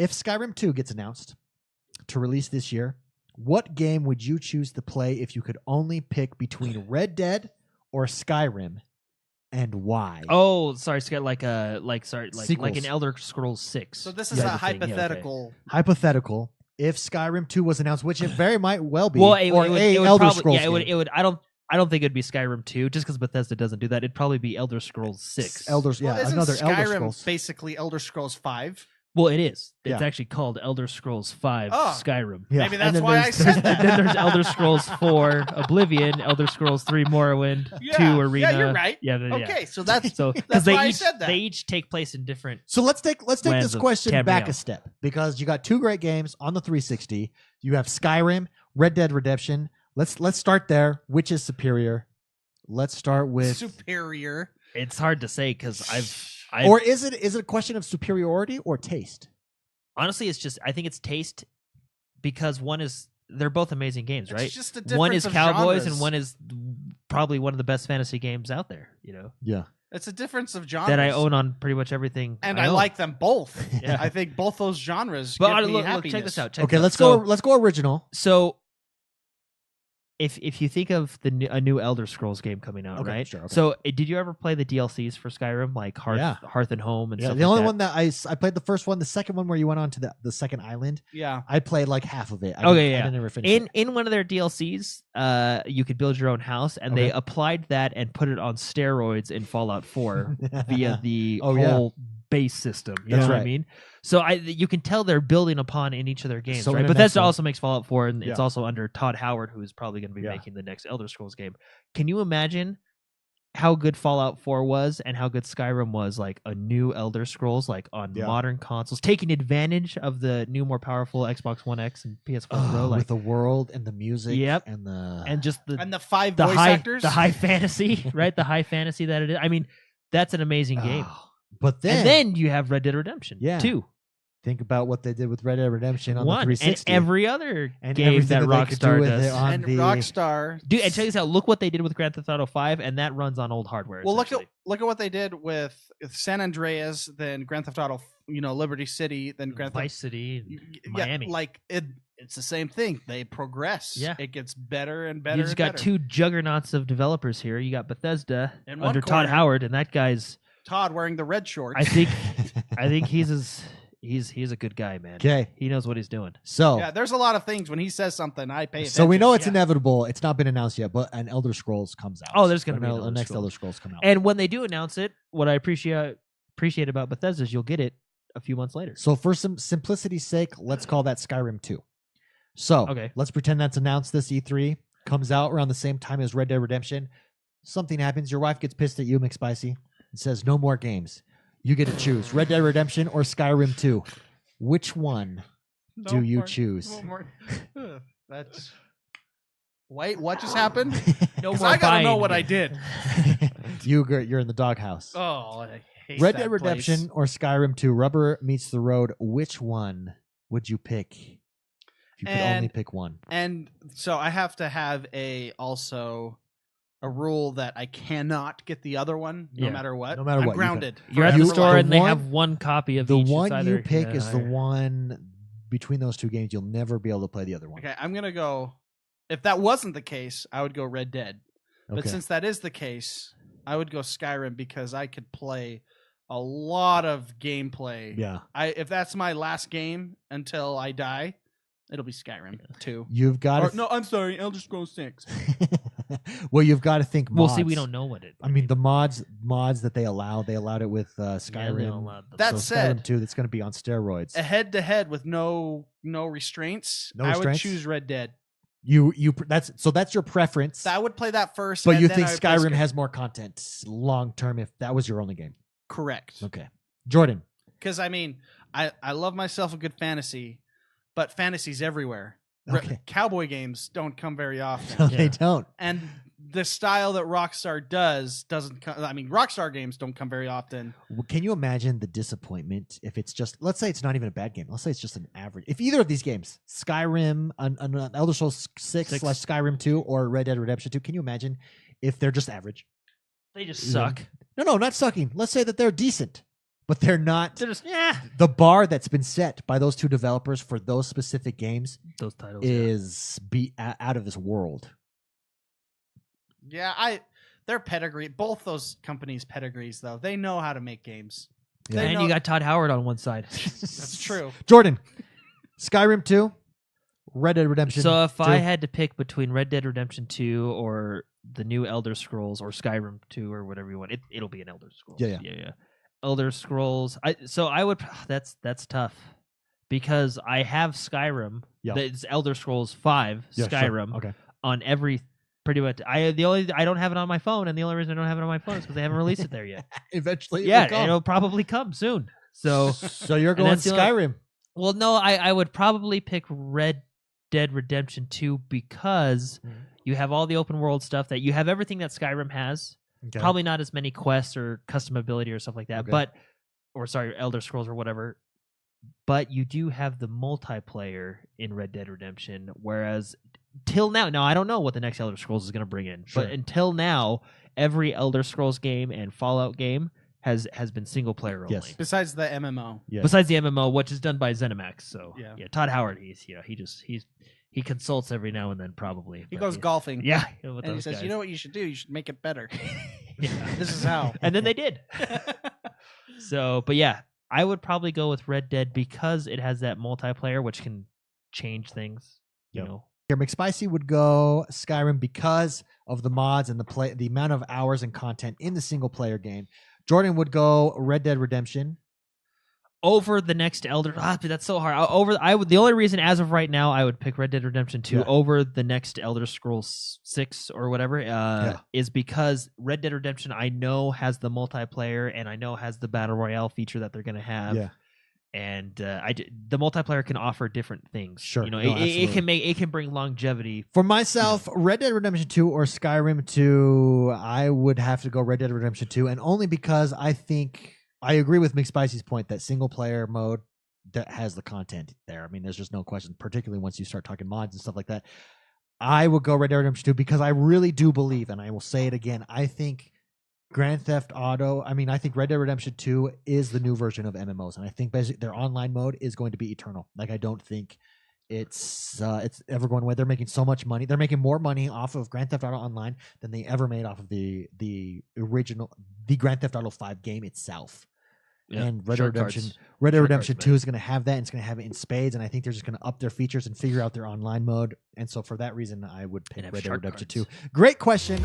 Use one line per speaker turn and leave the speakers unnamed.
If Skyrim 2 gets announced to release this year, what game would you choose to play if you could only pick between Red Dead or Skyrim, and why?
Oh, sorry, like an Elder Scrolls 6.
So this is a hypothetical.
Hypothetical. If Skyrim 2 was announced, which it very might well be,
well,
Elder Scrolls.
Yeah, it would. I don't think it'd be Skyrim 2, just because Bethesda doesn't do that. It'd probably be Elder Scrolls 6.
Another
Skyrim
Elder Scrolls.
Basically Elder Scrolls 5.
Well, it is. It's actually called Elder Scrolls 5 Skyrim.
Yeah.
Maybe that's why I said that.
And then there's Elder Scrolls 4 Oblivion, Elder Scrolls 3 Morrowind, 2 Arena.
Yeah, you're right.
Yeah,
okay, so that's
because
I said that.
They each take place in different.
So let's take this question back
Tamriel.
a step, because you got two great games on the 360. You have Skyrim, Red Dead Redemption. Let's start there. Which is superior? Let's start with
superior.
It's hard to say because
or is it a question of superiority or taste?
Honestly, I think it's taste, because they're both amazing games, right?
It's just a difference
one is
of
Cowboys
genres.
and one is probably one of the best fantasy games out there,
Yeah.
It's a difference of genres
that I own on pretty much everything.
and
I
I
own.
like them both.
Yeah.
I think both those genres
But
give me
look,
happiness.
check this out.
Okay, let's go original.
So, if you think of a new Elder Scrolls game coming out,
Okay,
right?
sure, okay.
So, did you ever play the DLCs for Skyrim, like Hearth and Home and
Yeah,
stuff?
the
like
only
that?
one that I played the first one, the second one where you went on to the second island.
Yeah.
I played like half of it. I didn't ever finish it.
In one of their DLCs, you could build your own house, and they applied that and put it on steroids in Fallout 4 via the whole base system. You know what I mean? So you can tell they're building upon in each of their games,
So
right?
in the
Bethesda
next one-
also makes Fallout 4, and it's
Yeah.
also under Todd Howard, who is probably going to be
Yeah.
making the next Elder Scrolls game. Can you imagine how good Fallout 4 was and how good Skyrim was, like a new Elder Scrolls, like on modern consoles, taking advantage of the new, more powerful Xbox One X and PS4 Pro,
with the world and the music, and
just the
5 voice actors,
the high fantasy, right? The high fantasy that it is. I mean, that's an amazing game.
But
then you have Red Dead Redemption, 2.
Think about what they did with Red Dead Redemption on
1
the 360.
and every other
and
game
everything
that
they could do
Rockstar
with
does.
it on
and
the
Rockstar.
Dude, and check this out. Look what they did with Grand Theft Auto 5, and that runs on old hardware.
Well, look
essentially.
at what they did with San Andreas, then Grand Theft Auto, Liberty City, then Grand
Vice City, Miami.
It's the same thing. They progress.
Yeah.
It gets better and better.
You just got two juggernauts of developers here. You got Bethesda
In one
under
corner.
Todd Howard, and that guy's.
Todd wearing the red shorts.
I think he's a good guy, man.
Okay.
He knows what he's doing.
So
yeah, there's a lot of things when he says something, I pay attention.
So we know it's inevitable. It's not been announced yet, but an Elder Scrolls comes out.
Oh, there's going to be
the next Elder Scrolls come out.
And when they do announce it, what I appreciate about Bethesda is you'll get it a few months later.
So for some simplicity's sake, let's call that Skyrim 2. So let's pretend that's announced this E3, comes out around the same time as Red Dead Redemption. Something happens. Your wife gets pissed at you, McSpicy, and says, no more games. You get to choose Red Dead Redemption or Skyrim 2. Which one do you choose?
That's... Wait, what just happened?
No
Because
more
I gotta know
buying.
what I did.
You're in the doghouse.
Oh, I hate
Red
that
Dead
place.
Redemption or Skyrim 2. Rubber meets the road. Which one would you pick? If you could only pick one.
And so I have to have a rule that I cannot get the other one no matter what.
No matter
I'm
what, you
grounded.
You're at the
forever
store
life.
and they have one copy of
The
each.
one
It's
you
either-
pick is the one between those two games. You'll never be able to play the other one.
Okay, I'm gonna go. If that wasn't the case, I would go Red Dead. But
Okay.
since that is the case, I would go Skyrim because I could play a lot of gameplay.
Yeah.
If that's my last game until I die, it'll be Skyrim 2.
You've got
No, I'm sorry, Elder Scrolls 6.
Well, you've got to think mods.
We'll see. We don't know what it.
I mean, the mods that they allowed it with Skyrim.
allowed them.
That
so
said-
Skyrim 2, that's going to be on steroids.
A head to head with no restraints,
No
I would
restraints?
choose Red Dead.
That's your preference.
I would play that first.
But
and
you
then
think
I would play
Skyrim has more content long term if that was your only game?
correct?
Okay, Jordan.
Because I mean, I love myself a good fantasy, but fantasy's everywhere.
Okay.
Cowboy games don't come very often,
No, they don't.
and the style that Rockstar doesn't come. I mean, Rockstar games don't come very often.
Can you imagine the disappointment if it's just, let's say it's not even a bad game. Let's say it's just an average. If either of these games, Skyrim, Elder Scrolls 6 / Skyrim 2 or Red Dead Redemption 2, can you imagine if they're just average?
They just suck.
No, not sucking. Let's say that they're decent, but they're not.
They're just
The bar that's been set by those two developers for those specific games,
those titles
is out of this world.
Yeah, their pedigree, both those companies' pedigrees, though, they know how to make games.
Yeah. And you got Todd Howard on one side.
That's true.
Jordan, Skyrim 2, Red Dead Redemption.
So if
2.
I had to pick between Red Dead Redemption 2 or the new Elder Scrolls or Skyrim 2 or whatever you want, it'll be an Elder Scrolls. Yeah. Elder Scrolls. I would. That's tough because I have Skyrim. Yeah. It's Elder Scrolls 5 Skyrim on every. Pretty much. I don't have it on my phone, and the only reason I don't have it on my phone is because they haven't released it there yet.
Eventually,
it'll probably come soon. So
you're going Skyrim.
Well, no, I would probably pick Red Dead Redemption 2 because you have all the open world stuff that you have everything that Skyrim has. Okay. Probably not as many quests or customability or stuff like that, Elder Scrolls or whatever. But you do have the multiplayer in Red Dead Redemption, whereas till now, I don't know what the next Elder Scrolls is going to bring in, but until now, every Elder Scrolls game and Fallout game has been single player only.
Yes. Besides the MMO.
Yes.
Besides the MMO, which is done by ZeniMax. So yeah, Todd Howard, he consults every now and then probably.
He goes golfing.
Yeah.
And he says, you know what you should do? You should make it better. This is how.
And then they did. So, but yeah, I would probably go with Red Dead because it has that multiplayer, which can change things, you know.
Here, McSpicy would go Skyrim because of the mods and the amount of hours and content in the single player game. Jordan would go Red Dead Redemption
over the next Elder. That's so hard. The only reason as of right now I would pick Red Dead Redemption 2 over the next Elder Scrolls 6 or whatever is because Red Dead Redemption I know has the multiplayer and I know has the battle royale feature that they're going to have. Yeah. And the multiplayer can offer different things.
Sure,
it can bring longevity.
For myself, Red Dead Redemption 2 or Skyrim 2, I would have to go Red Dead Redemption 2, and only because I think I agree with McSpicy's point that single player mode that has the content there. I mean, there's just no question, particularly once you start talking mods and stuff like that. I would go Red Dead Redemption 2 because I really do believe, and I will say it again, I think Grand Theft Auto, I think Red Dead Redemption 2 is the new version of MMOs, and I think basically their online mode is going to be eternal. Like, I don't think it's ever going away. They're making so much money. They're making more money off of Grand Theft Auto Online than they ever made off of the original Grand Theft Auto 5 game itself. Yeah, and Red Dead Redemption 2 is going to have that, and it's going to have it in spades, and I think they're just going to up their features and figure out their online mode. And so for that reason, I would pick Red Dead Redemption 2. Great question.